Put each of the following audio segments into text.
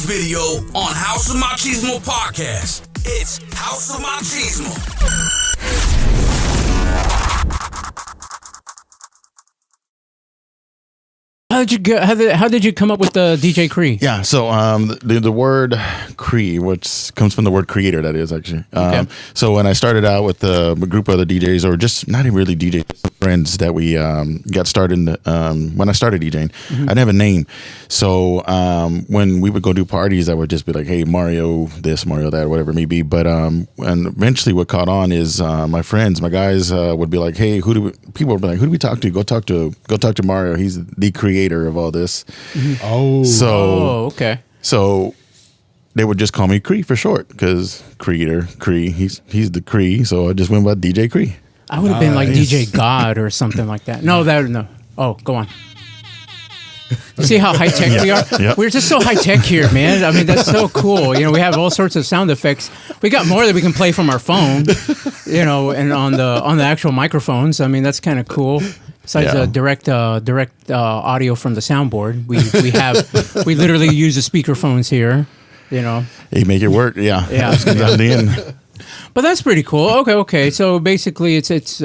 next video on House of Machismo podcast. It's House of Machismo. How did you come up with the DJ Cre? Yeah, so the word Cre, which comes from the word creator, that is actually. Okay. So when I started out with a group of other DJs, or just not even really DJs, friends that we got started when I started DJing, I didn't have a name. So when we would go do parties, I would just be like, hey, Mario this, Mario that, whatever it may be. But and eventually what caught on is my friends, my guys would be like, hey, people would be like, who do we talk to? Go talk to Mario. He's the creator of all this. Okay. So they would just call me Cre for short, because creator, Cre, he's the Cre. So I just went by DJ Cre. I would have been like DJ God or something like that. No. Oh, go on. You see how high tech we are? Yep. We're just so high tech here, man. I mean, that's so cool. You know, we have all sorts of sound effects. We got more that we can play from our phone, you know, and on the actual microphones. I mean, that's kind of cool. Besides direct audio from the soundboard, we literally use the speakerphones here. You know, They make it work. Yeah. Just comes down to the end. But that's pretty cool. Okay. So basically, it's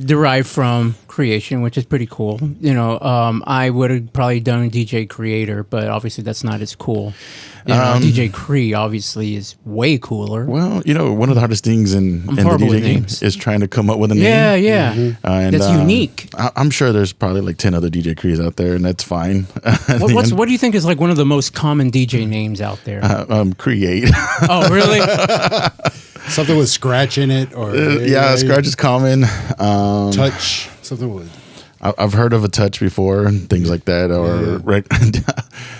derived from creation, which is pretty cool. You know, I would have probably done DJ Creator, but obviously that's not as cool. You know, DJ Cre obviously is way cooler. Well, you know, one of the hardest things in the DJ game is trying to come up with a name. Yeah. And that's unique. I'm sure there's probably like 10 other DJ Cres out there, and that's fine. What do you think is like one of the most common DJ names out there? Create. Oh, really? Something with scratch in it, or scratch is common. Touch, something with. I've heard of a touch before, and things like that, or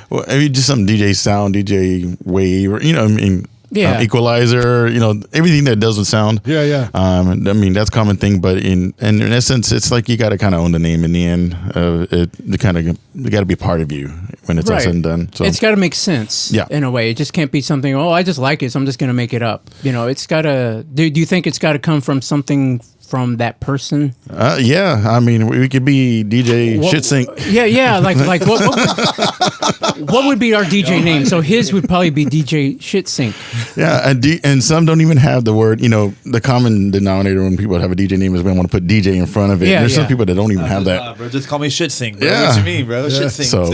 well, I mean, just some DJ sound, DJ wave, or equalizer, everything that does with sound. I mean, that's a common thing, but in essence, it's like you got to kind of own the name in the end. It got to be part of you when it's all said and done. So it's got to make sense. In a way, it just can't be something. Oh, I just like it, so I'm just going to make it up. You know, it's got to. Do you think it's got to come from something? From that person? I mean, we could be DJ Shitsink. Like what would be our DJ name? So his would probably be DJ Shitsink. Yeah, and some don't even have the word. The common denominator when people have a DJ name is we want to put DJ in front of it. There's some people that don't even have that. Bro, just call me Shitsink. Bro. What you mean, bro? Shitsink. So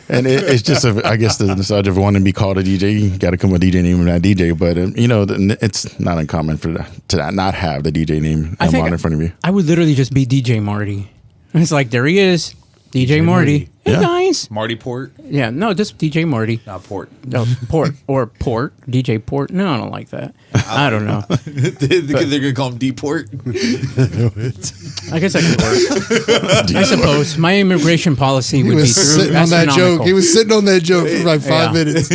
and it's just I guess the nostalgia of wanting to be called a DJ. You got to come with a DJ name and not DJ. But it's not uncommon to not have the DJ name. In front of you. I would literally just be DJ Marty. It's like, there he is, DJ Marty. Hey guys, Marty Port. Yeah, no, just DJ Marty. Not Port. No, Port or Port. DJ Port. No, I don't like that. I don't know. They're gonna call him D-Port. I guess that could work. I suppose my immigration policy would be sitting on that joke. He was sitting on that joke for like 5 minutes.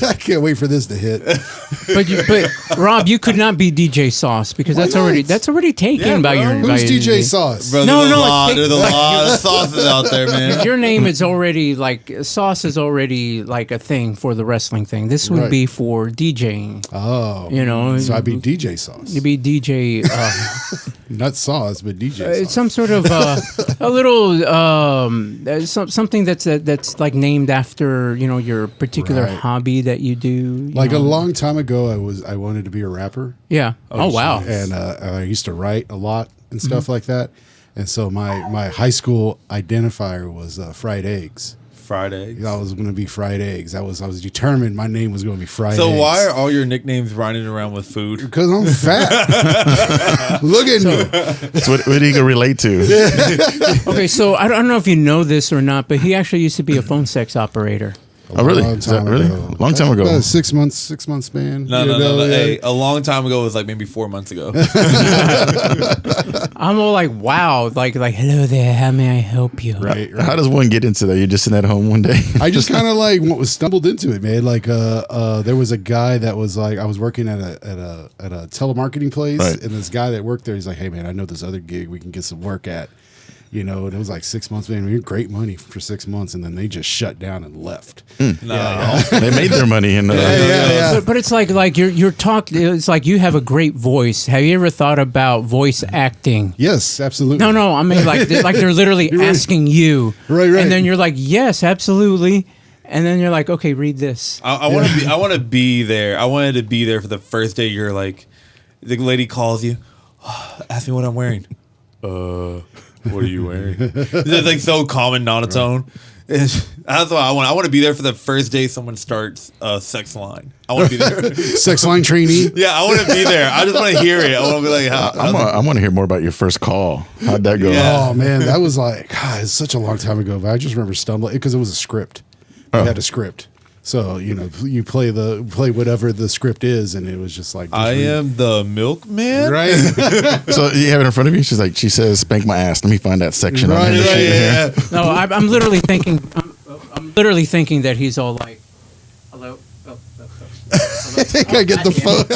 I can't wait for this to hit. But Rob, you could not be DJ Sauce because that's already taken by your. Who's DJ Sauce? Bro, there's a lot of sauces out there, man. Your name is already like Sauce is already like a thing for the wrestling thing. This would be for DJing. Oh, so I'd be DJ Sauce. You'd be DJ, not Sauce, but DJ. Sauce. It's some sort of a little something that's like named after your particular hobby that you do. Like a long time ago, I wanted to be a rapper. Yeah. Oh wow. And I used to write a lot and stuff like that. And so my high school identifier was fried eggs. Fried eggs. I was going to be fried eggs. I was determined my name was going to be fried eggs. So why are all your nicknames riding around with food? Because I'm fat. Look at me. That's what he can relate to. Okay, so I don't know if you know this or not, but he actually used to be a phone sex operator. Oh, really? Is that really? Long time ago. About a 6 month span. No. Hey, a long time ago was like maybe 4 months ago. I'm all like, wow, like hello there, how may I help you? Right. How does one get into that? You're just sitting at home one day. I just kind of like stumbled into it, man. Like, there was a guy that was like, I was working at a telemarketing place, and this guy that worked there, he's like, hey man, I know this other gig we can get some work at. You know, and it was like 6 months. Man, we had great money for 6 months, and then they just shut down and left. No. They made their money in But it's like you're talking. It's like you have a great voice. Have you ever thought about voice acting? Yes, absolutely. No. I mean, like they're literally asking you, Right. And then you're like, yes, absolutely. And then you're like, okay, read this. I want to be there. I wanted to be there for the first day. You're like, the lady calls you, ask me what I'm wearing. What are you wearing? It's like so calm and monotone. That's what I want. I want to be there for the first day someone starts a sex line. I want to be there. Sex line trainee. Yeah, I want to be there. I just want to hear it. I want to be like, I want to hear more about your first call. How'd that go? Yeah. Oh man, that was like, God, it's such a long time ago. But I just remember stumbling because it was a script. We had a script, so you know, you play whatever the script is, and it was just like, I am the milkman. right. So you have it in front of you. She says, "Spank my ass." Let me find that section on Right, here. right, Yeah. No, I'm literally thinking. I'm literally thinking that he's all like, hello. I get the phone.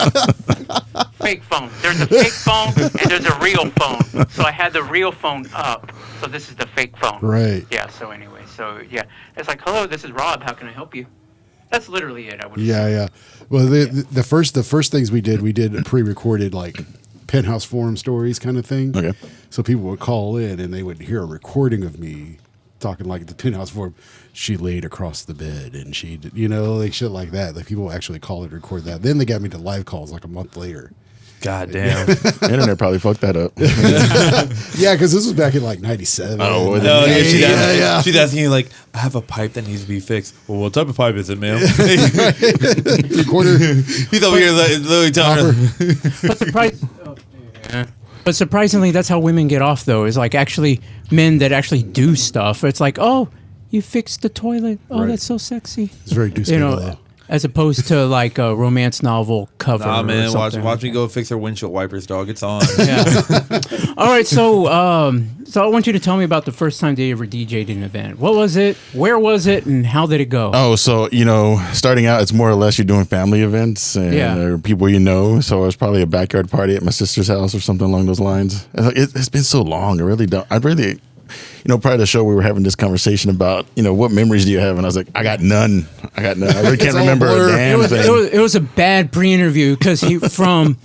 Fake phone. There's a fake phone and there's a real phone. So I had the real phone up. So this is the fake phone. Right. Yeah. So anyway, it's like, hello, this is Rob. How can I help you? That's literally it. I would. Yeah. Well, the first things we did a pre-recorded like penthouse forum stories kind of thing. Okay. So people would call in and they would hear a recording of me talking like the penthouse forum. She laid across the bed and she did, you know, like shit like that. Like people actually call it, record that. Then they got me to live calls like a month later. God damn. Internet probably fucked that up. Yeah, because this was back in like '97. Oh, No, yeah, she's asking you like, I have a pipe that needs to be fixed. Well, what type of pipe is it, ma'am? Recorder. He's over here literally telling her. But surprisingly, that's how women get off, though. Is like actually men that actually do stuff. It's like, oh, you fixed the toilet. Oh, Right. That's so sexy. It's very You know, though. as opposed to like a romance novel cover. Nah, or man, something. watch me go fix her windshield wipers, dog. It's on. Yeah. All right, so I want you to tell me about the first time that you ever DJ'd an event. What was it? Where was it? And how did it go? Oh, so, starting out, it's more or less you're doing family events and or people you know. So it was probably a backyard party at my sister's house or something along those lines. It's been so long. Prior to the show, we were having this conversation about, what memories do you have? And I was like, I got none. I really can't remember a damn thing. It was a bad pre-interview because he from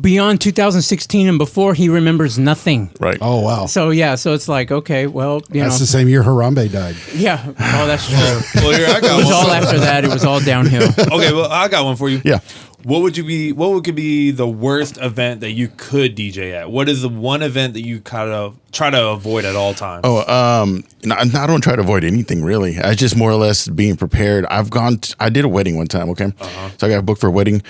beyond 2016 and before he remembers nothing. Right. Oh wow. So it's like, okay, well, That's the same year Harambe died. yeah. Oh, that's true. Well, here I It got was one. all after that. It was all downhill. Okay, well, I got one for you. Yeah. What would could be the worst event that you could DJ at? What is the one event that you kind of try to avoid at all times? I don't try to avoid anything really. I just more or less being prepared. I did a wedding one time. Okay. So I got booked for a wedding.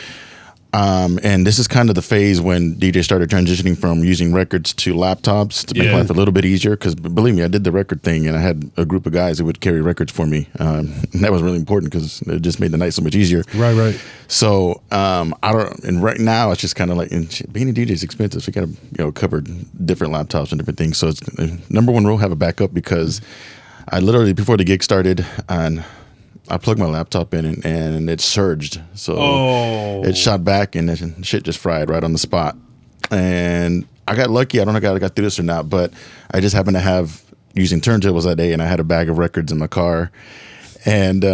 And this is kind of the phase when DJ started transitioning from using records to laptops to make life a little bit easier. Because believe me, I did the record thing, and I had a group of guys who would carry records for me. And that was really important because it just made the night so much easier. Right. So and right now it's just kind of like being a DJ is expensive. So you got to cover different laptops and different things. So it's number one rule: have a backup, because I literally before the gig started and I plugged my laptop in and it surged. So it shot back and then shit just fried right on the spot. And I got lucky. I don't know if I got through this or not, but I just happened to have using turntables that day, and I had a bag of records in my car. And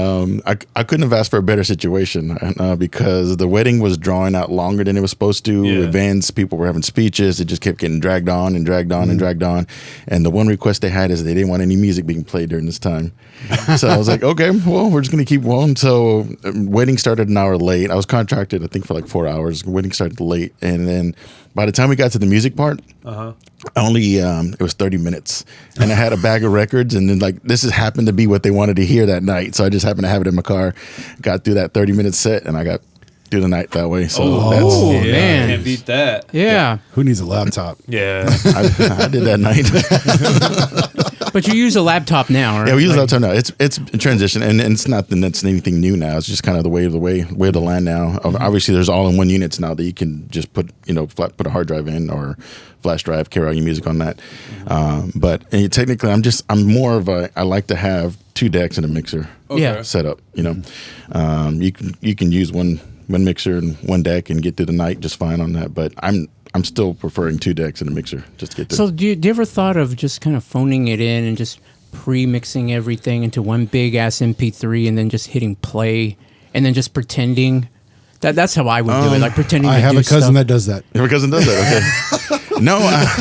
I couldn't have asked for a better situation because the wedding was drawing out longer than it was supposed to. Yeah. Events, people were having speeches. It just kept getting dragged on and dragged on and dragged on. And the one request they had is they didn't want any music being played during this time. So I was like, okay, well, we're just going to keep going. So wedding started an hour late. I was contracted, I think, for like 4 hours. Wedding started late. And then by the time we got to the music part, only it was 30 minutes, and I had a bag of records, and then this has happened to be what they wanted to hear that night, so I just happened to have it in my car. Got through that 30-minute set, and I got through the night that way. So man. Can't beat that. Yeah. Who needs a laptop? Yeah. I did that night. But you use a laptop now, right? Yeah, we use laptop now. It's a transition, and it's not that's anything new now. It's just kind of the way of the land now. Obviously, there's all-in-one units now that you can just put put a hard drive in or flash drive, carry all your music on that. But technically, I'm more of I like to have 2 decks and a mixer Yeah. set up. You can use one mixer and 1 deck and get through the night just fine on that. But I'm I'm still preferring 2 decks and a mixer just to get there. So do you ever thought of just kind of phoning it in and just pre-mixing everything into one big ass MP3 and then just hitting play and then just pretending? That's how I would do it, like pretending. I have a cousin that does that. Your cousin does that, okay. No,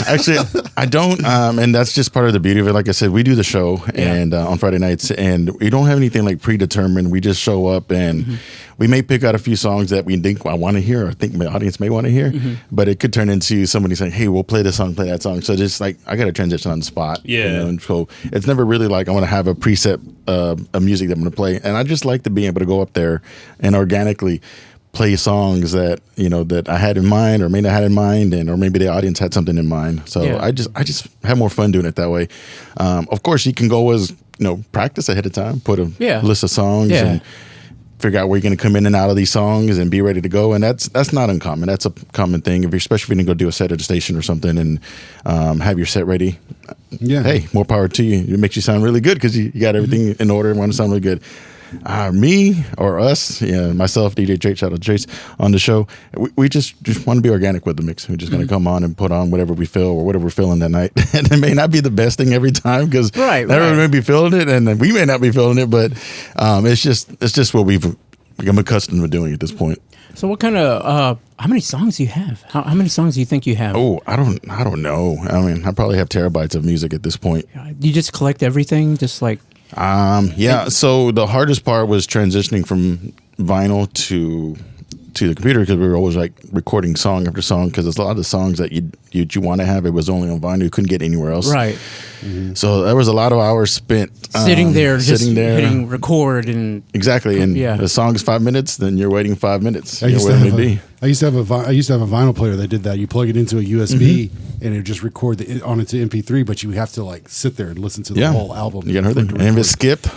actually, I don't, and that's just part of the beauty of it. Like I said, we do the show and on Friday nights, and we don't have anything like predetermined. We just show up, and we may pick out a few songs that we think I want to hear, or think my audience may want to hear, but it could turn into somebody saying, "Hey, we'll play this song, play that song." So just like I got to transition on the spot, and so it's never really like I want to have a preset of music that I'm going to play, and I just like to be able to go up there and organically play songs that that I had in mind or may not had in mind, or maybe the audience had something in mind. So I just have more fun doing it that way. Of course, you can go as practice ahead of time, put a list of songs and figure out where you're going to come in and out of these songs and be ready to go. And that's not uncommon. That's a common thing. Especially if you're going to go do a set at a station or something and have your set ready. Yeah. Hey, more power to you. It makes you sound really good because you got everything in order and want to sound really good. Me or us, myself, DJ Cre, shout out to Trace on the show. We just want to be organic with the mix. We're just going to come on and put on whatever we feel or whatever we're feeling that night. And it may not be the best thing every time because everyone may be feeling it and we may not be feeling it, but it's just what we've become accustomed to doing at this point. So what kind of how many songs do you have? How many songs do you think you have? Oh, I don't know. I mean, I probably have terabytes of music at this point. You just collect everything, just like. So the hardest part was transitioning from vinyl to the computer because we were always like recording song after song because there's a lot of songs that you want to have. It was only on vinyl. You couldn't get anywhere else. Right. So there was a lot of hours spent sitting there, hitting record and exactly. And the song is 5 minutes, then you're waiting 5 minutes. I used to have a vinyl player that did that. You plug it into a USB and it just record on into MP3, but you have to like sit there and listen to the whole album. You got and if it skipped.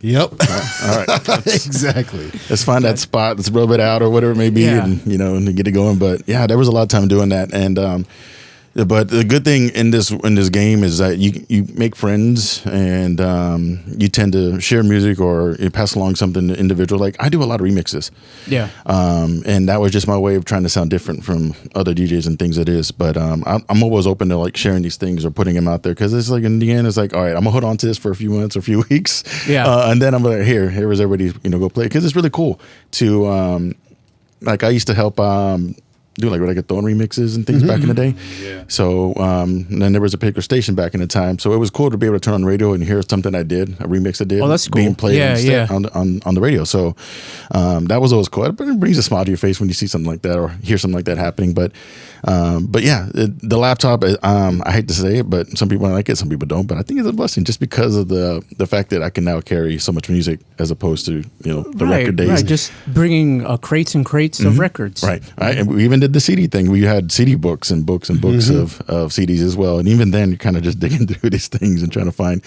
Yep. All right. Exactly. Let's find that spot. Let's rub it out or whatever it may be, and and get it going. But there was a lot of time doing that, and but the good thing in this game is that you make friends and you tend to share music or you pass along something individual. Like I do a lot of remixes. Yeah. And that was just my way of trying to sound different from other DJs and things it is. But I'm always open to like sharing these things or putting them out there because it's like in the end it's like all right, I'm gonna hold on to this for a few months or a few weeks. Yeah. And then I'm like here is everybody go play because it's really cool to like I used to help. Do like reggaeton remixes and things back in the day. Yeah. So then there was a particular station back in the time. So it was cool to be able to turn on the radio and hear something I did, a remix I did. Oh, that's cool. Being played on the radio. So that was always cool. It brings a smile to your face when you see something like that or hear something like that happening. But the laptop, I hate to say it, but some people like it, some people don't. But I think it's a blessing just because of the fact that I can now carry so much music as opposed to the record days. Right, just bringing crates and crates of records. Right. And we even did the CD thing. We had CD books and books and books of CDs as well. And even then, you're kind of just digging through these things and trying to find.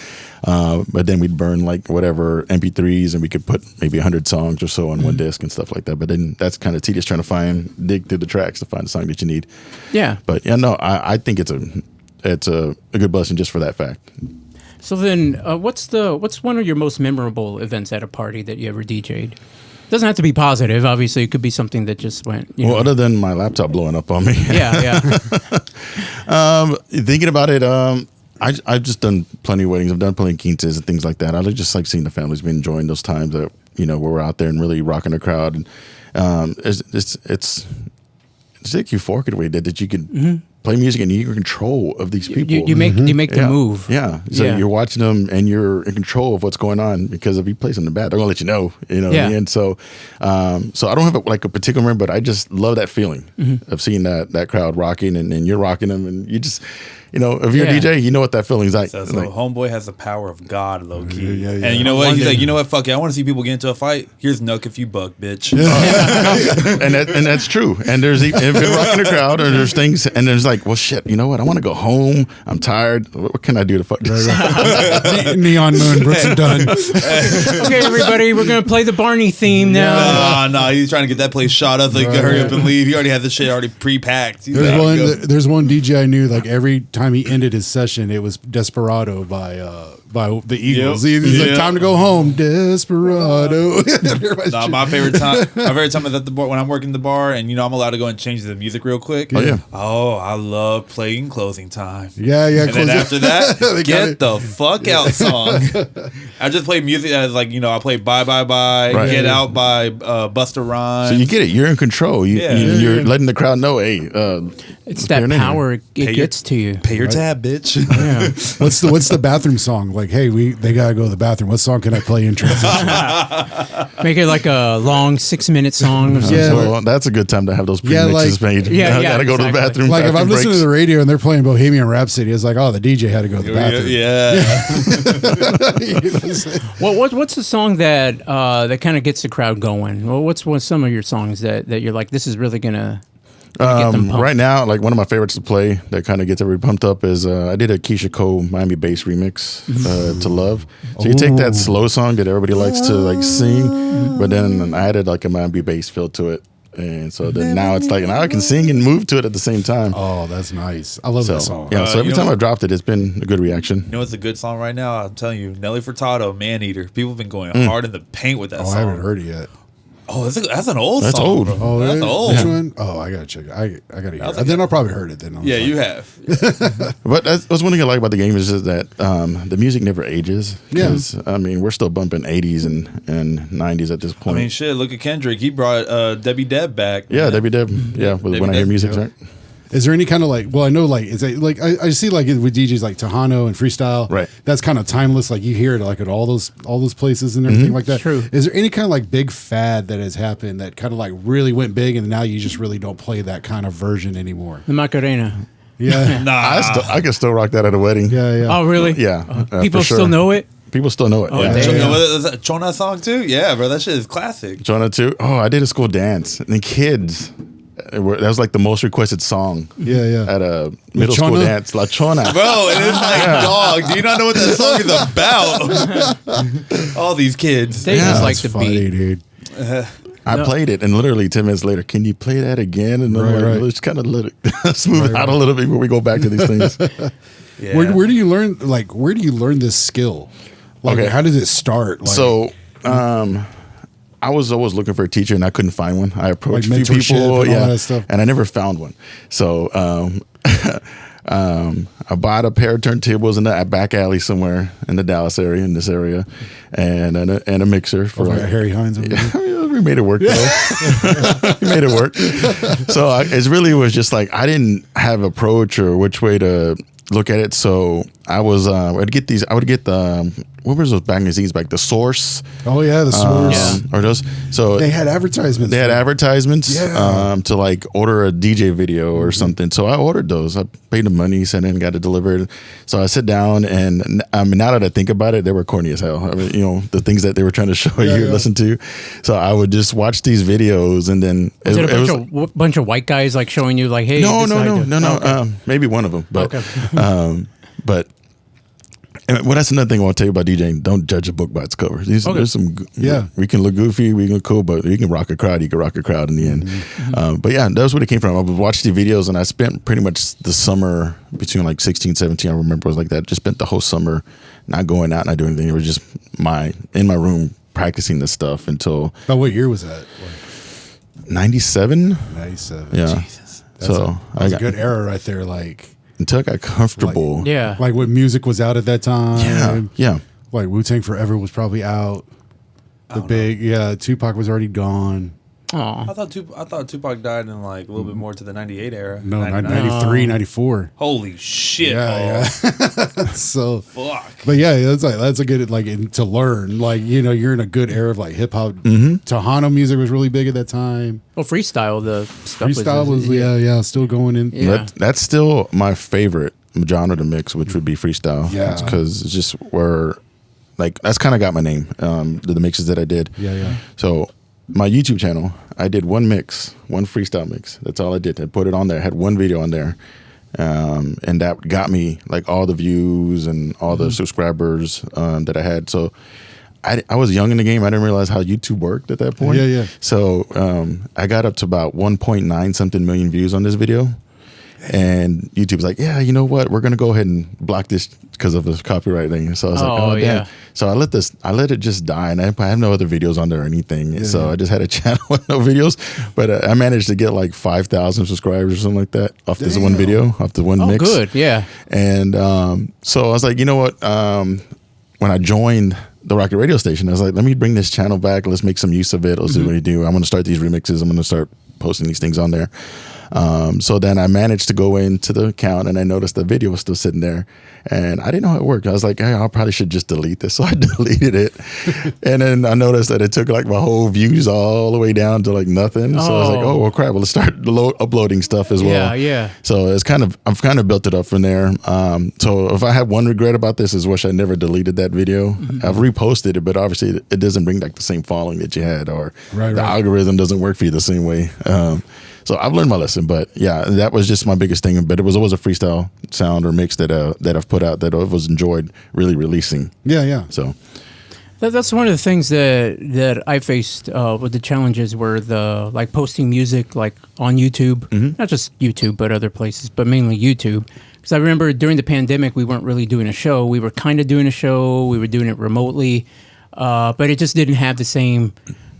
But then we'd burn like whatever MP3s, and we could put maybe 100 songs or so on one disc and stuff like that. But then that's kind of tedious trying to dig through the tracks to find the song that you need. Yeah. But I think it's a good blessing just for that fact. So then, what's one of your most memorable events at a party that you ever DJ'd? Doesn't have to be positive. Obviously, it could be something that just went. Other than my laptop blowing up on me. Yeah. Thinking about it, I've just done plenty of weddings. I've done plenty of quinces and things like that. I just like seeing the families be enjoying those times that where we're out there and really rocking the crowd. And it's like euphoric the way that you can play music and you're in control of these people. You make them move. Yeah. So you're watching them and you're in control of what's going on because if you play something bad, they're gonna let you know. And so I don't have a particular memory, but I just love that feeling of seeing that crowd rocking and you're rocking them and you just if you're a DJ, you know what that feeling is like. So homeboy has the power of God, low key. Yeah. And you know what? He's like, you know what? Fuck it. I want to see people get into a fight. Here's Nook if you buck, bitch. and that's true. And there's if you're rocking the crowd, or there's things, and there's like, well, shit. You know what? I want to go home. I'm tired. What can I do to fuck this? Neon Moon, Brooks and Dunn. Okay, everybody, we're gonna play the Barney theme now. No, he's trying to get that place shot up. So he can hurry up and leave. He already had the shit already pre-packed. There's one DJ I knew. Like every time time he ended his session, it was Desperado by the Eagles. He's like, time to go home, Desperado. Nah, my favorite time is at the bar when I'm working the bar, and I'm allowed to go and change the music real quick. Oh yeah. Oh, I love playing Closing Time. Yeah. And then after that, Get the Fuck Out song. I just play music as I play Bye Bye Bye, Right. Get Out by Busta Rhymes. So you get it. You're in control. You're letting the crowd know, hey, It's that power it gets to you. Pay your tab, bitch. Yeah. What's the bathroom song? Like, hey, they gotta go to the bathroom. What song can I play in transition? Make it like a long 6-minute song. Or something. Yeah. Well, that's a good time to have those premixes made. Yeah, I gotta go to the exactly. bathroom. Like if I'm bathroom listening to breaks. the radio and they're playing Bohemian Rhapsody, it's like, oh, the DJ had to go to the bathroom. What's the song that that kind of gets the crowd going? Well, what's some of your songs that you're like, this is really gonna get them pumped? Right now, like one of my favorites to play that kind of gets everybody pumped up is I did a Keisha Cole Miami bass remix to Love. So you take that slow song that everybody likes to like sing, but then I added like a Miami bass feel to it. And so then now it's like now I can sing and move to it at the same time. Oh, that's nice. I love that song. Yeah, so every time I've dropped it, it's been a good reaction. You know what's a good song right now? I'm telling you, Nelly Furtado, Man Eater. People have been going hard in the paint with that Oh, song. I haven't heard it yet. Oh, that's an old That's song. old. Bro. Oh, That's really? old. Which one? Oh, I gotta check it. I gotta hear it. like Then I'll probably heard it. Then Yeah, you have. But that's one thing I like about the game is just that the music never ages. Yeah. 'Cause, I mean, we're still bumping 80s and 90s at this I point. mean, shit. Look at Kendrick. He brought Debbie Deb back. Yeah, Debbie Deb. Yeah, when I hear Deb, music, yeah. right? Is there any kind of like? Well, I know like is it like I see like with DJs like Tejano and freestyle. Right. That's kind of timeless. Like you hear it like at all those places and everything like that. True. Is there any kind of like big fad that has happened that kind of like really went big and now you just really don't play that kind of version anymore? The Macarena. Yeah. Nah. I can still rock that at a wedding. Yeah. Oh, really? Yeah. People for sure. still know it? People still know it. Oh, yeah. damn. You know what, is that a Chona song too? Yeah, bro. That shit is classic. Jonah too. Oh, I did a school dance. And the kids, that was like the most requested song Yeah. at a middle school Chona? dance. La Chona. Bro, and it's like, dog, do you not know what that song is about? All these kids. They just like That's the funny, beat. dude. I played it, and literally 10 minutes later, can you play that again? And I'm Right, like, right. let's kind of let it smooth out a little bit before we go back to these things. Yeah. Where do you learn this skill? Like Okay. how does it start? Like, So, I was always looking for a teacher, and I couldn't find one. I approached Like a few mentorship people, and all that stuff? and I never found one. So, I bought a pair of turntables in the back alley somewhere in the Dallas area, and a mixer for like Harry Hines. Over there? we made it work though. We made it work. So it really was just like I didn't have approach or which way to look at it. So I was I would get the what was those magazines back? The Source. Oh yeah, the source. Or those. So They had advertisements. they had advertisements Yeah. to like order a DJ video or something. So I ordered those. I paid the money, sent it, and got it delivered. So I sit down, and now that I think about it, they were corny as hell. I mean, the things that they were trying to show you, yeah. listen to. So I would just watch these videos, and then Was it a bunch of white guys like showing you like, hey, no, this is how you do it? no. Okay. Maybe one of them, but Okay. but. And that's another thing I want to tell you about DJing. Don't judge a book by its cover. There's some, we can look goofy, we can look cool, but you can rock a crowd. You can rock a crowd in the end. But yeah, that's where it came from. I would watch the videos, and I spent pretty much the summer between like 16, 17. I remember it was like that. Just spent the whole summer not going out, not doing anything. It was just in my room practicing this stuff until. But what year was that? 97. 97. Yeah. Jesus. So That was a good era right there. Like until I got comfortable. Yeah. like when music was out at that time. Yeah. Like Wu-Tang Forever was probably out. Tupac was already gone. Aw. I thought Tupac died in like a little bit more to the 98 era. No, 99. 93, 94. Holy shit. Yeah, Paul. So, Fuck. but yeah, that's a good to learn. Like you're in a good era of like hip hop. Tejano music was really big at that time. Well, freestyle, the stuff Freestyle was still going in. Yeah. That's still my favorite genre to mix, which would be freestyle. Yeah. because it's just where, like, that's kind of got my name. The mixes that I did. Yeah. So my YouTube channel, I did one freestyle mix. That's all I did. I put it on there. I had one video on there, and that got me like all the views and all the subscribers that I had. So I was young in the game. I didn't realize how YouTube worked at that point. Yeah. So I got up to about 1.9 something million views on this video. And YouTube's like, yeah, you know what? We're gonna go ahead and block this because of the copyright thing. So I was like, oh yeah. damn. So I let it just die, and I have no other videos on there or anything. So I just had a channel with no videos, but I managed to get like 5,000 subscribers or something like that off this one video, off the one mix. Oh, good, yeah. And so I was like, you know what? When I joined the Rocket radio station, I was like, let me bring this channel back. Let's make some use of it. Let's see what we do. I'm going to start these remixes. I'm going to start posting these things on there. So then I managed to go into the account, and I noticed the video was still sitting there, and I didn't know how it worked. I was like, hey, I probably should just delete this. So I deleted it. And then I noticed that it took like my whole views all the way down to like nothing. So I was like, oh, well, crap. Well, let's start uploading stuff as well. Yeah. So it's I've kind of built it up from there. So if I have one regret about this is wish I never deleted that video. I've reposted it, but obviously it doesn't bring like the same following that you had, or the algorithm doesn't work for you the same way. So I've learned my lesson, but yeah, that was just my biggest thing. But it was always a freestyle sound or mix that I've put out that I was enjoyed really releasing. Yeah. So that's one of the things that I faced with the challenges were the like posting music like on YouTube, not just YouTube but other places, but mainly YouTube. Because I remember during the pandemic we weren't really doing a show. We were kind of doing a show. We were doing it remotely, but it just didn't have the same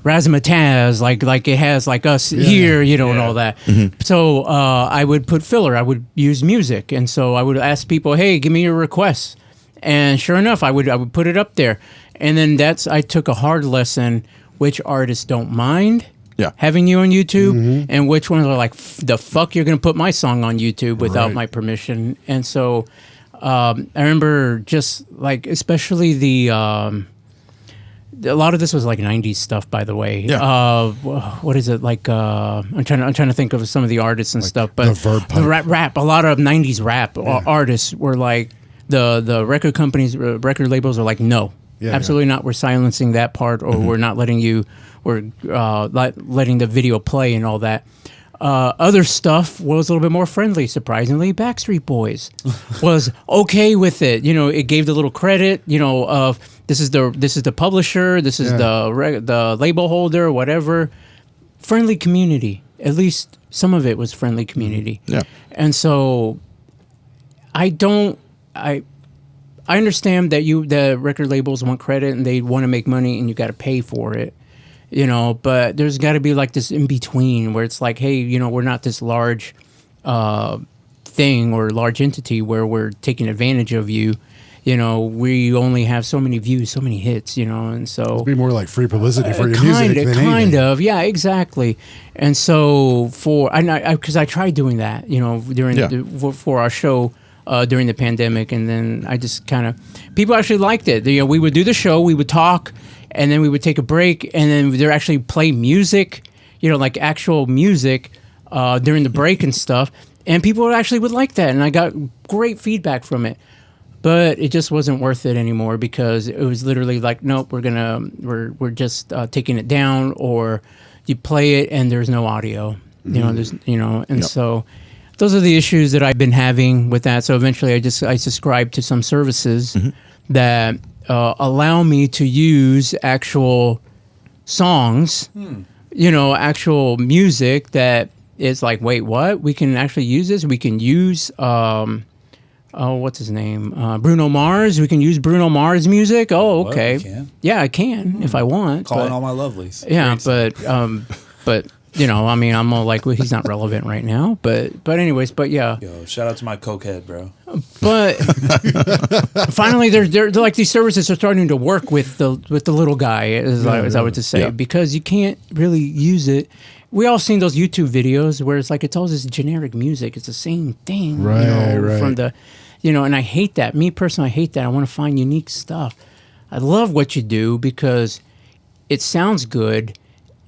razzmatazz like it has like us here, and all that. So I would put filler. I would use music, and so I would ask people, "Hey, give me your requests." And sure enough, I would put it up there. And then I took a hard lesson: which artists don't mind having you on YouTube, and which ones are like, "The fuck, you're gonna put my song on YouTube without my permission." And so I remember just like, especially a lot of this was like 90s stuff, by the way. Yeah. What is it like? I'm trying to think of some of the artists and like stuff, but the rap, a lot of 90s rap artists were like the record companies, record labels are like, no, absolutely not. We're silencing that part, or we're not letting you. We're letting the video play and all that. Other stuff was a little bit more friendly, surprisingly. Backstreet Boys was okay with it. It gave the little credit, of this is the publisher, this is the label holder, whatever. Friendly community. At least some of it was friendly community. Yeah. And so I understand that the record labels want credit and they want to make money and you got to pay for it. But there's got to be like this in between where it's like, hey, we're not this large thing or large entity where we're taking advantage of you. We only have so many views, so many hits, and so it'd be more like free publicity for your music. Kind of, yeah, exactly. And so because I tried doing that, for our show during the pandemic, and then I just kind of people actually liked it. We would do the show, we would talk. And then we would take a break, and then they'd actually play music, like actual music during the break and stuff. And people actually would like that, and I got great feedback from it. But it just wasn't worth it anymore because it was literally like, nope, we're just taking it down, or you play it and there's no audio, So those are the issues that I've been having with that. So eventually, I subscribed to some services that allow me to use actual songs, actual music that is like, wait, what? We can actually use this? We can use, what's his name? Bruno Mars. We can use Bruno Mars music? Oh, okay. What, you can? Yeah, I can if I want. Calling all my lovelies. Yeah, but I'm all like, well, he's not relevant right now. But anyways, yeah. Yo, shout out to my cokehead, bro. But finally, they're like these services are starting to work with the little guy, as I would just say, because you can't really use it. We all seen those YouTube videos where it's like it's all this generic music. It's the same thing, right. From the, and I hate that. Me personally, I hate that. I want to find unique stuff. I love what you do because it sounds good.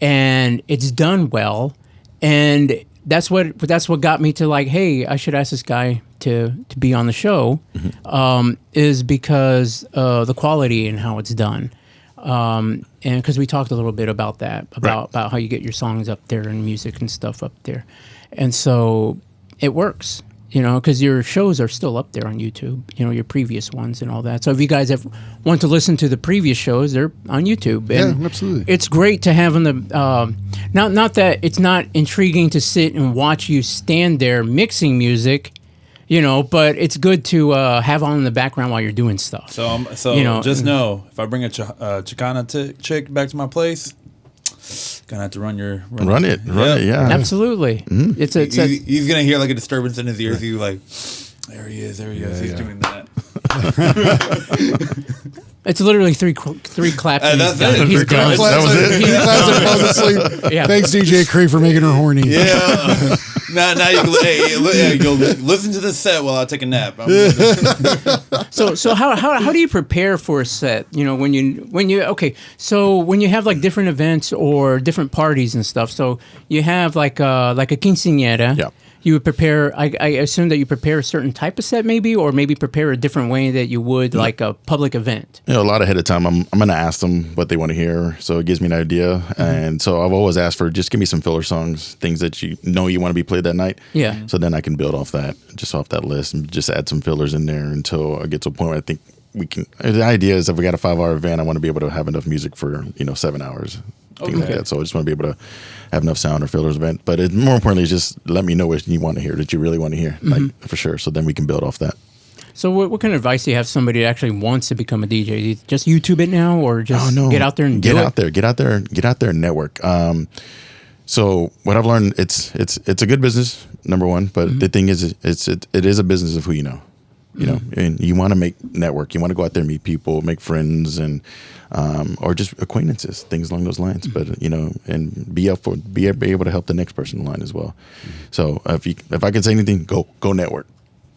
And it's done well, and that's what got me to like, hey, I should ask this guy to be on the show, is because the quality and how it's done, and because we talked a little bit about that, about how you get your songs up there and music and stuff up there, and so it works. You know, because your shows are still up there on YouTube, you know, your previous ones and all that. So if you guys want to listen to the previous shows, they're on YouTube. And Yeah, absolutely. It's great to have on the, not that it's not intriguing to sit and watch you stand there mixing music, you know, but it's good to have on in the background while you're doing stuff. So You know, just know, if I bring a Chicana chick back to my place, gonna have to run it. Yeah. Absolutely. It's He's gonna hear like a disturbance in his ears. He's like, there he is. He's doing that. It's literally three claps. And that's he's done. it. He's Three done. claps. That was it. He claps and falls asleep. Yeah. Thanks, DJ Cre, for making her horny. Yeah. now you go listen to the set while I take a nap. So how do you prepare for a set? You know, when you so when you have like different events or different parties and stuff. So you have like a quinceañera. Yeah. You would prepare. I assume that you prepare a certain type of set, maybe, or maybe prepare a different way that you would like a public event. You know, a lot ahead of time. I'm gonna ask them what they want to hear, so it gives me an idea. And so I've always asked for just give me some filler songs, things that you know you want to be played that night. Yeah. So then I can build off that list, and just add some fillers in there until I get to a point where I think we can. The idea is if we got a 5-hour event, I want to be able to have enough music for 7 hours. Things like that. So I just want to be able to have enough sound or fillers event. But more importantly, is just let me know what you want to hear, that you really want to hear, like for sure. So then we can build off that. So what kind of advice do you have somebody that actually wants to become a DJ? Do you just YouTube it now, or just get out there and get out there and network. So what I've learned, it's a good business, number one. But the thing is, it is a business of who you know. You know, and you want to network. You want to go out there and meet people, make friends, and or just acquaintances, things along those lines. But and be able to help the next person in line as well. So if I can say anything, go network,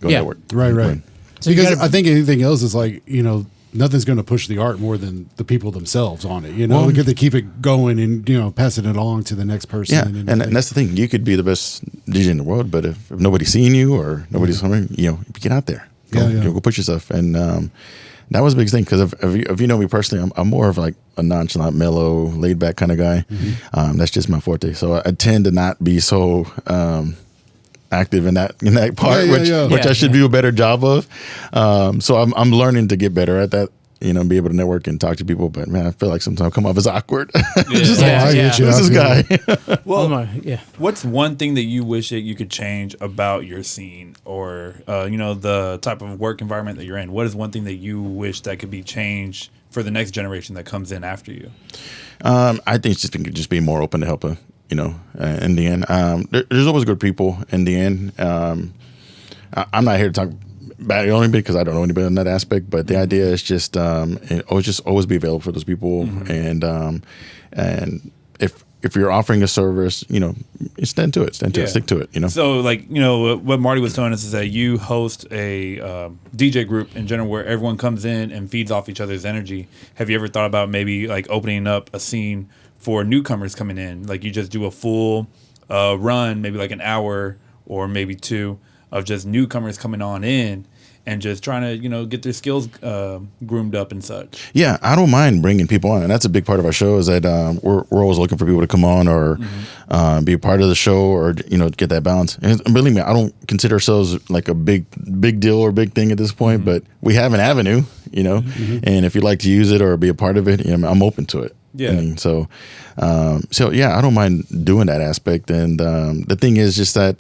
network. Right. So Because I think anything else is like nothing's going to push the art more than the people themselves on it. They get to keep it going and passing it along to the next person. Yeah, and that's the thing. You could be the best DJ in the world, but if nobody's seeing you or nobody's coming, get out there. Go push yourself. And that was a big thing because if you know me personally, I'm more of like a nonchalant, mellow, laid back kind of guy. That's just my forte. So I tend to not be so active in that part, which I should do a better job of. So I'm learning to get better at that. Be able to network and talk to people, but man, I feel like sometimes I come off as awkward. Who's this guy? Well, what's one thing that you wish that you could change about your scene, or the type of work environment that you're in? What is one thing that you wish that could be changed for the next generation that comes in after you? I think it's just being more open to help. In the end, there's always good people in the end. I'm not here to talk bad only because I don't know anybody in that aspect, but the idea is just always be available for those people, and if you're offering a service, stand to it, stick to it. So what Marty was telling us is that you host a DJ group in general where everyone comes in and feeds off each other's energy. Have you ever thought about maybe like opening up a scene for newcomers coming in? Like you just do a full run, maybe like an hour or maybe 2 of just newcomers coming on in and just trying to, get their skills groomed up and such. Yeah, I don't mind bringing people on. And that's a big part of our show is that we're always looking for people to come on or be a part of the show or, get that balance. And believe me, I don't consider ourselves like a big deal or big thing at this point, but we have an avenue, and if you'd like to use it or be a part of it, I'm open to it. Yeah. And so yeah, I don't mind doing that aspect. And the thing is just that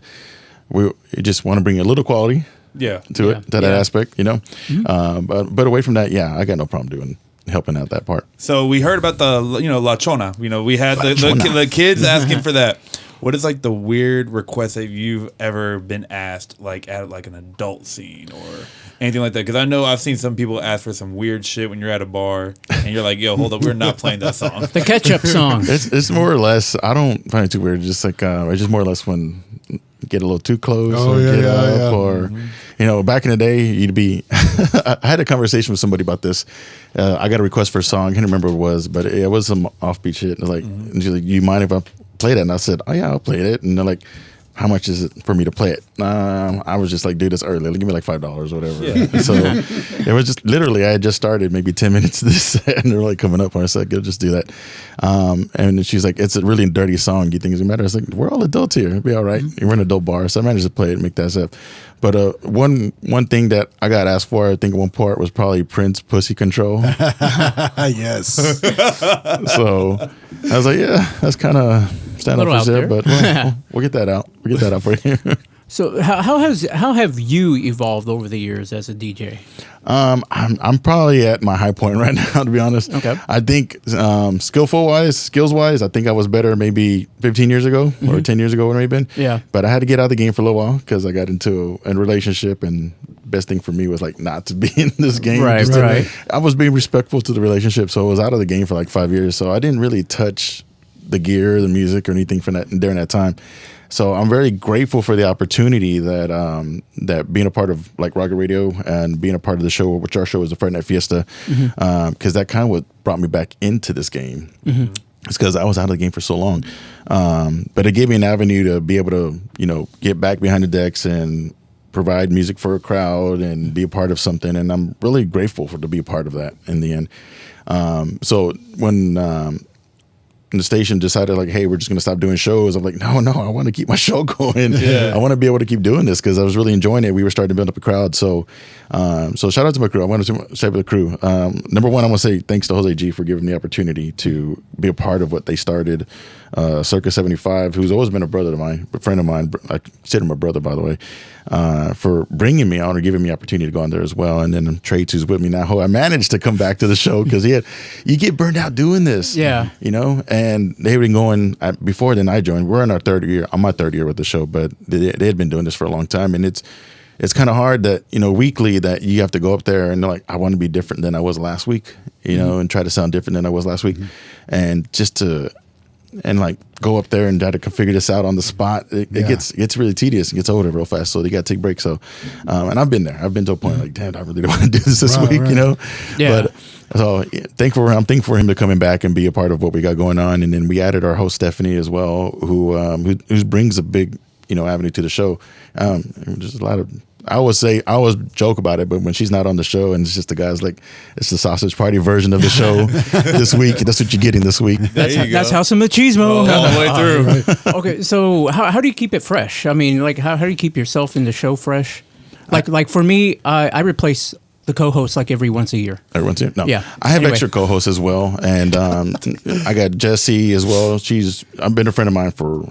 we just want to bring a little quality to that aspect, but away from that, I got no problem helping out that part. So we heard about the La Chona. We had the kids asking for that. What is like the weird request that you've ever been asked, like at like an adult scene or anything like that? Because I know I've seen some people ask for some weird shit when you're at a bar and you're like, "Yo, hold up, we're not playing that song." The ketchup song. It's more or less. I don't find it too weird. Just like it's just more or less when get a little too close or back in the day you'd be I had a conversation with somebody about this. I got a request for a song. I can't remember what it was, but it was some offbeat shit. And I was like, and she's like, you mind if I play that? And I said, oh yeah, I'll play it. And they're like, how much is it for me to play it? I was just like, dude, it's early. Give me like $5 or whatever. Yeah. So it was just literally, I had just started maybe 10 minutes of this, and they're like coming up. And I said, "Go, just do that." And she's like, "It's a really dirty song. Do you think it's gonna matter?" I was like, "We're all adults here. It'll be all right. We're in an adult bar." So I managed to play it and make that stuff. But one thing that I got asked for, I think at one part, was probably Prince "Pussy Control." Yes. So I was like, yeah, that's kind of stand up for there, but we'll get that out. We'll get that out for you. So how have you evolved over the years as a DJ? I'm probably at my high point right now, to be honest. Okay. I think skills wise, I think I was better maybe 15 years ago or 10 years ago when I've been. Yeah. But I had to get out of the game for a little while because I got into a relationship, and best thing for me was like not to be in this game. Right, Just right. I was being respectful to the relationship, so I was out of the game for like 5 years. So I didn't really touch the gear, the music, or anything from that during that time. So I'm very grateful for the opportunity that that being a part of like Rocket Radio and being a part of the show, which our show is the Friday Night Fiesta, because that kind of what brought me back into this game. It's because I was out of the game for so long, but it gave me an avenue to be able to get back behind the decks and provide music for a crowd and be a part of something. And I'm really grateful to be a part of that in the end. So when the station decided like, hey, we're just going to stop doing shows, I'm like, no, I want to keep my show going. I want to be able to keep doing this because I was really enjoying it. We were starting to build up a crowd. So shout out to my crew. I want to shout out to the crew. Number one, I want to say thanks to Jose G for giving me the opportunity to be a part of what they started. Circa 75, who's always been a brother of mine, a friend of mine. I consider him a brother, by the way, for bringing me on or giving me the opportunity to go on there as well. And then Trades, who's with me now, who I managed to come back to the show because you get burned out doing this. Yeah. And they had been going before then I joined. We're in our third year. I'm my third year with the show, but they had been doing this for a long time. And it's kind of hard that, weekly that you have to go up there and like, I want to be different than I was last week, and try to sound different than I was last week. And just to, like go up there and try to configure this out on the spot, it gets really tedious and gets older real fast. So they got to take breaks. So, and I've been there. I've been to a point like, damn, I really don't want to do this week, Yeah. But so I'm thankful for him to coming back and be a part of what we got going on. And then we added our host Stephanie as well, who brings a big avenue to the show. Just a lot of. I always joke about it, but when she's not on the show and it's just the guys, like it's the sausage party version of the show this week. That's what you're getting this week. That's House of Machismo. All the way through. Okay, so how do you keep it fresh? I mean, like how do you keep yourself in the show fresh? Like for me, I replace the co-host like every once a year. Everyone's here? No. Yeah. I have Anyway. extra co-hosts as well. And I got Jessie as well. I've been a friend of mine for,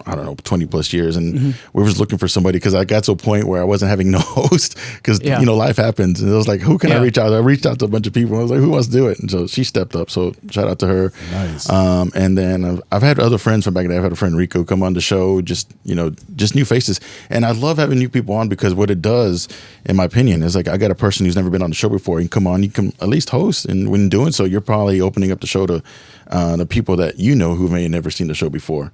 20 plus years. And we were just looking for somebody because I got to a point where I wasn't having no host because, life happens. And it was like, who can I reach out to? I reached out to a bunch of people. I was like, who wants to do it? And so she stepped up. So shout out to her. Nice. And then I've had other friends from back then. I've had a friend Rico come on the show, just new faces. And I love having new people on because what it does, in my opinion, is like I got a person who's never been on the show before. You can come on, you can at least host. And when doing so, you're probably opening up the show to the people that who may have never seen the show before.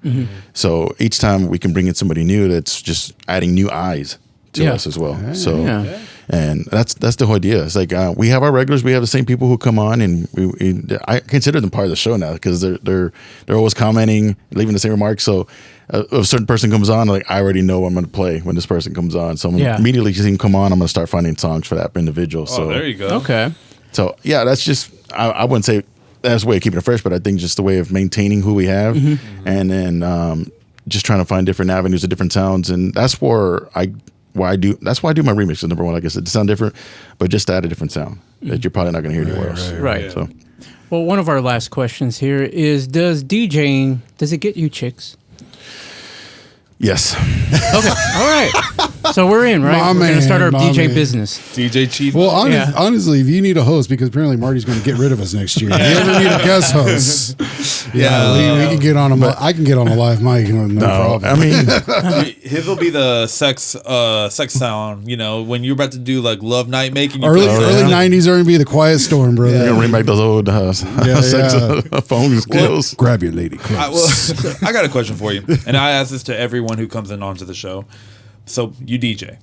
So each time we can bring in somebody new that's just adding new eyes to us as well. And that's the whole idea. It's like we have our regulars, we have the same people who come on, and I consider them part of the show now because they're always commenting, leaving the same remarks. So if a certain person comes on, like I already know what I'm going to play when this person comes on. So I'm immediately seeing them come on, I'm going to start finding songs for that individual. So there you go. Okay. So yeah, that's just I wouldn't say that's the way of keeping it fresh, but I think just the way of maintaining who we have, and then just trying to find different avenues of different sounds, and that's why I do my remixes. Number one, like I said, to sound different, but just to add a different sound that you're probably not going to hear anywhere else. Right. So, Well, one of our last questions here is: does DJing it get you chicks? yes. Okay. All right. So we're in, right? My We're going to start our man, DJ man. business. DJ Chief. Well, Yeah. honestly, if you need a host, because apparently Marty's going to get rid of us next year. If you ever need a guest host, we can get on I can get on a live mic. No problem. I mean, His will be the sex sound. When you're about to do like love night making. You early put- 90s are going to be the quiet storm, brother. you're gonna bring back those old sex phone skills. Grab your lady close. I got a question for you, and I ask this to everyone who comes in onto the show. So you DJ.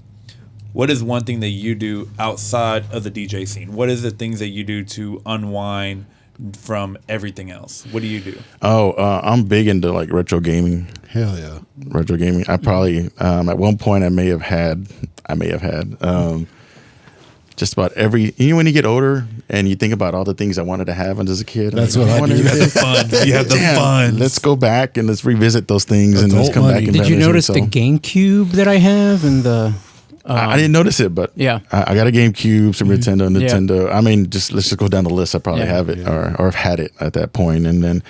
What is one thing that you do outside of the DJ scene? What is the things that you do to unwind from everything else? What do you do? Oh, I'm big into like retro gaming. Hell yeah. Retro gaming. I probably at one point I may have had just about every. You know, when you get older and you think about all the things I wanted to have as a kid. That's what I do. You have the fun. You have the fun. Let's go back and let's revisit those things and let's Adult come money. back. And Did you notice the so. GameCube that I have and the? I didn't notice it, but Yeah. I got a GameCube, Super Nintendo. I mean, let's just go down the list. I probably have it or have had it at that point, and then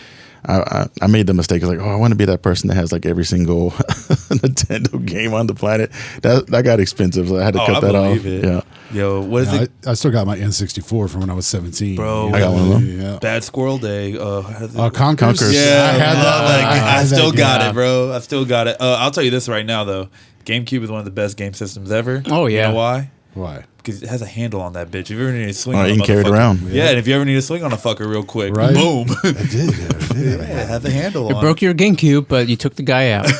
I made the mistake. I was like, I want to be that person that has like every single Nintendo game on the planet. That got expensive, so I had to cut that off. It. Yeah. Yo, what is it? I still got my N64 from when I was 17. Bro, I got one of them. Yeah. Bad Squirrel Day. Conquers? Yeah, I had that. I still got game. it, bro. I still got it. I'll tell you this right now, though. GameCube is one of the best game systems ever. Oh, yeah. You know why? Why? Because it has a handle on that bitch. If you ever need to swing on You a can carry it motherfucker- around. Yeah, and if you ever need to swing on a fucker real quick, Right. boom. I did. It has a handle on Broke your GameCube, but you took the guy out.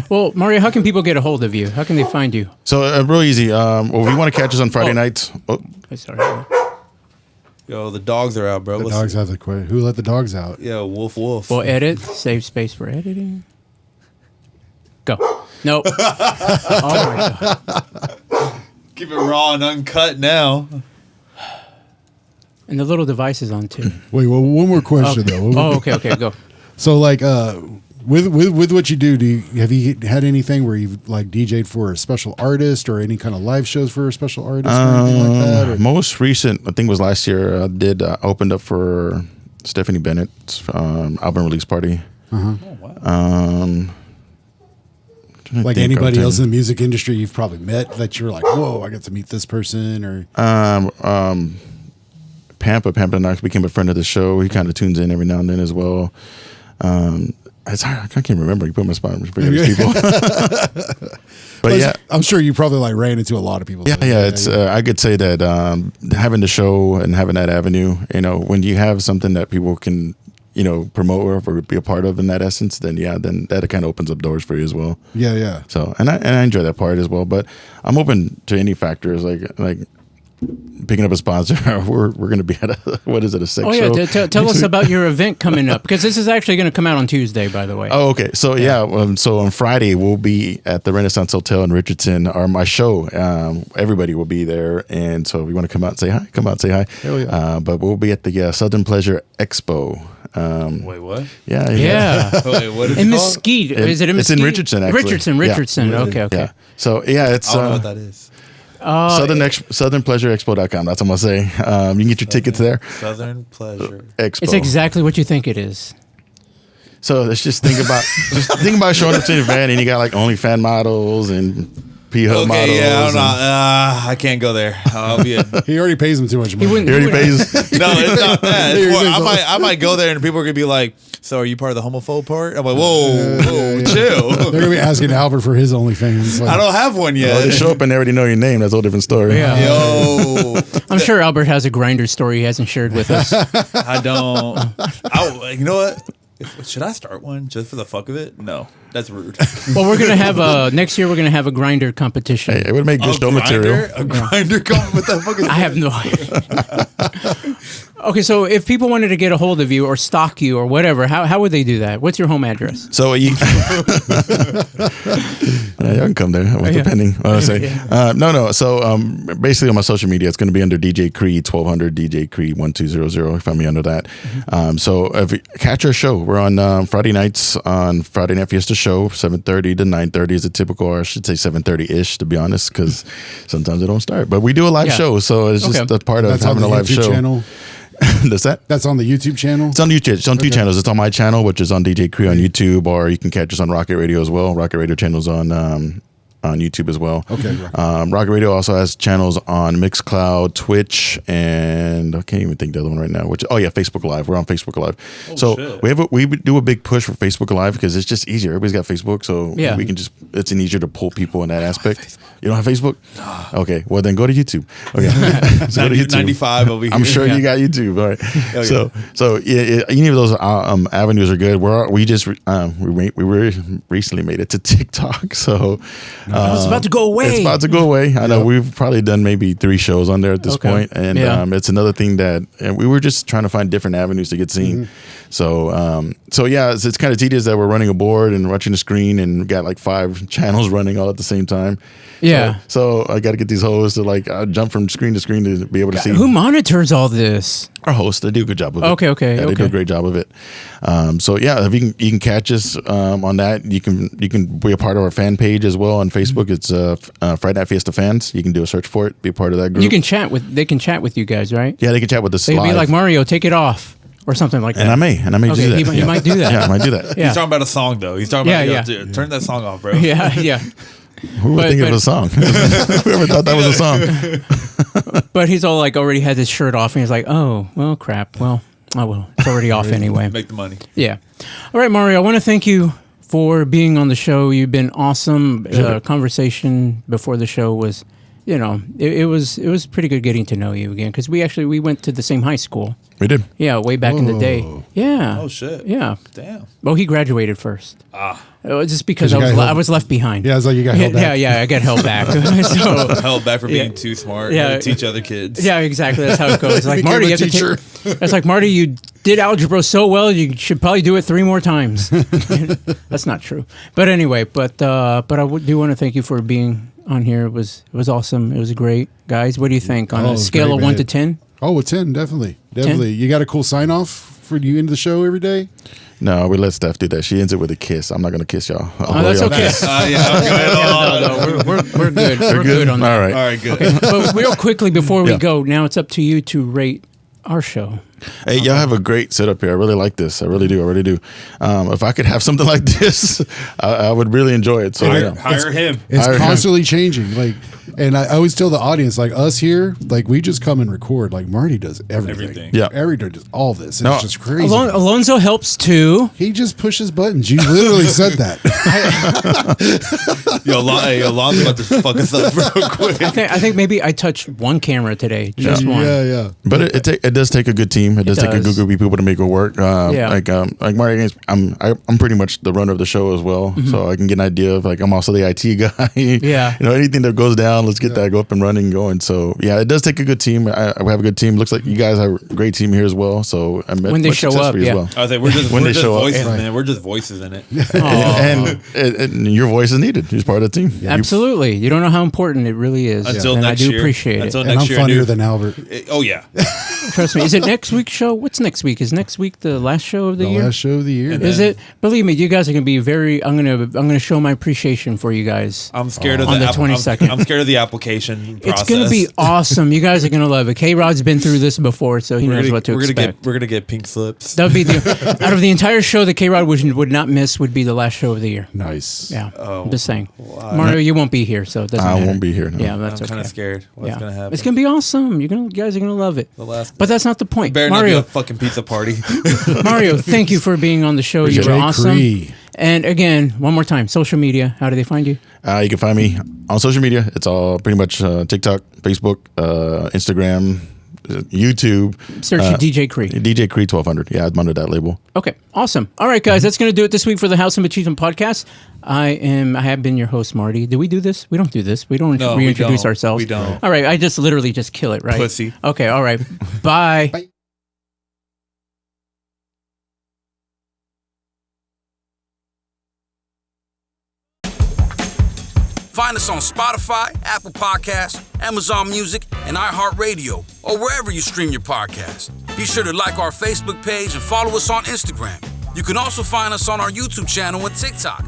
Well, Mario, how can people get a hold of you? How can they find you? So real easy. Well, if you want to catch us on Friday nights, Sorry. Yo, the dogs are out, bro. The dogs have the question. Who let the dogs out? Yo, wolf, wolf. Well, edit. Save space for editing. Go. Nope. Oh my god. Keep it raw and uncut now. And the little device is on too. Wait, well, one more question though. Oh, okay, go. So, like, with what you do, have you had anything where you've like DJ'd for a special artist or any kind of live shows for a special artist or anything like that? Or? Most recent, I think was last year. I did opened up for Stephanie Bennett's album release party. Oh, wow. Like anybody else in the music industry you've probably met that you're like, whoa, I got to meet this person, or Pampa Knox became a friend of the show. He kind of tunes in every now and then as well. I can't remember. You put my spot on these people. But yeah, I'm sure you probably like ran into a lot of people. yeah. It's I could say that having the show and having that avenue, you know, when you have something that people can, you know, promote or be a part of in that essence, then that kind of opens up doors for you as well. Yeah. So and I enjoy that part as well. But I'm open to any factors like picking up a sponsor. We're going to be at a sex show. Tell us about your event coming up, because this is actually going to come out on Tuesday, by the way. Oh, okay. So so on Friday we'll be at the Renaissance Hotel in Richardson. My show. Everybody will be there, and so if you want to come out and say hi, come out and say hi. Hell yeah. But we'll be at the Southern Pleasure Expo. Wait, what? Yeah. Wait, what is In it called? Mesquite. Is it in It's Mesquite? in Richardson, actually. Richardson. Yeah. Okay. Yeah. So it's I don't know what that is. SouthernPleasureExpo.com. That's what I'm gonna say. You can get your tickets there. Southern Pleasure. Expo. It's exactly what you think it is. So let's just think about showing up to an event and you got like only fan models and P-Hub models. Okay, yeah, and- I can't go there. I'll be He already pays them too much money. wouldn't- He already pays. No, it's not that. Here, It's more, here's I might go there and people are gonna be like, "So are you part of the homophobe part?" I'm like, "Whoa, chill." They're gonna be asking Albert for his OnlyFans. Like, I don't have one Oh, yet. they show up and they already know your name. That's a whole different story. Yeah. Yo, I'm sure Albert has a grinder story he hasn't shared with us. I don't. You know what? Should I start one just for the fuck of it? No, that's rude. Well, we're gonna have next year. We're gonna have a grinder competition. Hey, it would make good show material. A grinder? What the fuck is I have no idea. Okay, so if people wanted to get a hold of you or stalk you or whatever, how would they do that? What's your home address? So you, you can come there, depending. What I say. No. So basically, on my social media, it's going to be under DJ Cre 1200, DJ Cre 1200. Find me under that. So if you catch our show, we're on Friday nights on Friday Night Fiesta show, 7:30 to 9:30 is a typical, or I should say 7:30 ish, to be honest, because sometimes they don't start. But we do a live show, so it's just a part of that's on having the a live YouTube show. channel. Does that? That's on the YouTube channel. It's on YouTube. It's on two channels. It's on my channel, which is on DJ Cre on YouTube, or you can catch us on Rocket Radio as well. Rocket Radio channel's on YouTube as well. Okay. Rocket Radio also has channels on Mixcloud, Twitch, and I can't even think the other one right now. Facebook Live. We're on Facebook Live. Shit. We do a big push for Facebook Live because it's just easier. Everybody's got Facebook, so we can it's an easier to pull people in that aspect. You don't have Facebook? Okay, well then go to YouTube. Okay, so go to YouTube. 95 over here. I'm sure you got YouTube. All right. So any of those avenues are good. We recently made it to TikTok. So It's about to go away. It's about to go away. I know we've probably done maybe 3 shows on there at this point, and it's another thing that and we were just trying to find different avenues to get seen. So yeah, it's kind of tedious that we're running a board and watching the screen and got like 5 channels running all at the same time. Yeah. So I got to get these hosts to like jump from screen to screen to be able to see. Who monitors all this? Our hosts, they do a good job of it. Okay. Yeah, they do a great job of it. So yeah, if you can catch us on that. You can be a part of our fan page as well on Facebook. It's Friday Night Fiesta fans. You can do a search for it. Be a part of that group. You can chat with. They can chat with you guys, right? Yeah, they can chat with us. They'd live. be like, Mario, take it off. Or something like that. And I may do that. He might do that. Yeah, I might do that. Yeah. He's talking about a song though. He's talking about dude, turn that song off, bro. Yeah. Who would think of a song? Whoever thought that was a song? But he's all like already had his shirt off, and he's like, "Oh, well, crap. Well, it's already off anyway." Make the money. Yeah. All right, Mario. I want to thank you for being on the show. You've been awesome. Conversation before the show was, it was pretty good getting to know you again because we went to the same high school. We did. Yeah, way back in the day. Yeah. Oh shit. Yeah. Damn. Well, he graduated first. Just because I was left behind. Yeah, it's like you got held back. Yeah, I got held back. So, held back for being too smart. Yeah. To teach other kids. yeah, exactly. That's how it goes. It's like Became Marty, a you have to teacher. It's like Marty, you did algebra so well, you should probably do it 3 more times. That's not true. But anyway, but I do want to thank you for being on here. It was awesome. It was great, guys. What do you think on a scale of 1 to 10? Oh, a 10, definitely. 10? You got a cool sign off for you into the show every day? No, we let Steph do that. She ends it with a kiss. I'm not going to kiss y'all. That's okay. We're good. We're good on that. All right. All right, good. Okay, but real quickly before we go, now it's up to you to rate our show. Hey, y'all have a great setup here. I really like this. I really do. If I could have something like this, I would really enjoy it. So Hire him. It's Hire him. constantly changing. Like, and I always tell the audience, like us here, like we just come and record. Like Marty does everything. Yeah. Everything does all of this. And No. it's just crazy. Alonzo helps too. He just pushes buttons. You literally said that. Alon's about to fuck us up real quick. I think maybe I touched one camera today, just one. Yeah. But it does take a good team. It does take a good group of people to make it work. Like Mario, I'm pretty much the runner of the show as well, so I can get an idea of like I'm also the IT guy. Yeah. Anything that goes down, let's get that go up and running and going. So yeah, it does take a good team. I have a good team. Looks like you guys have a great team here as well. So I When they show up, as well. I was like, we're just voices, man. We're just voices in it. And your voice is needed. You're part of the team. Absolutely. You don't know how important it really is. Until and next I do year. appreciate Until it. And I'm next year. funnier than Albert. Oh yeah. Trust me. Is it next week's show? What's next week? Is next week the last show of the year? Last show of the year. Is it? Believe me, you guys are gonna be very. I'm gonna show my appreciation for you guys. I'm scared of on the the 22nd. I'm scared of the application process. It's gonna be awesome. You guys are gonna love it. K-Rod's been through this before, so he knows what to expect. We're gonna get pink slips. That would be out of the entire show that K-Rod would not miss would be the last show of the year. Nice. Yeah, I'm just saying. Mario, you won't be here, so it doesn't matter. I won't be here. No. Yeah, that's I'm okay. kind of scared. What's gonna happen? It's gonna be awesome. You guys are gonna love it. But that's not the point. Better not Mario, be a fucking pizza party. Mario, thank you for being on the show. You were DJ awesome. Cre. And again, one more time, social media. How do they find you? You can find me on social media. It's all pretty much TikTok, Facebook, Instagram, YouTube. Search DJ Cre. DJ Cre 1200. Yeah, I'm under that label. Okay, awesome. All right, guys, that's going to do it this week for the House of Machismo podcast. I have been your host, Marty. Do we do this? We don't do this. We don't No, we reintroduce don't. ourselves. We don't. All right, I just literally just kill it, right? Pussy. Okay, all right. Bye. Bye. Find us on Spotify, Apple Podcasts, Amazon Music, and iHeartRadio, or wherever you stream your podcasts. Be sure to like our Facebook page and follow us on Instagram. You can also find us on our YouTube channel and TikTok.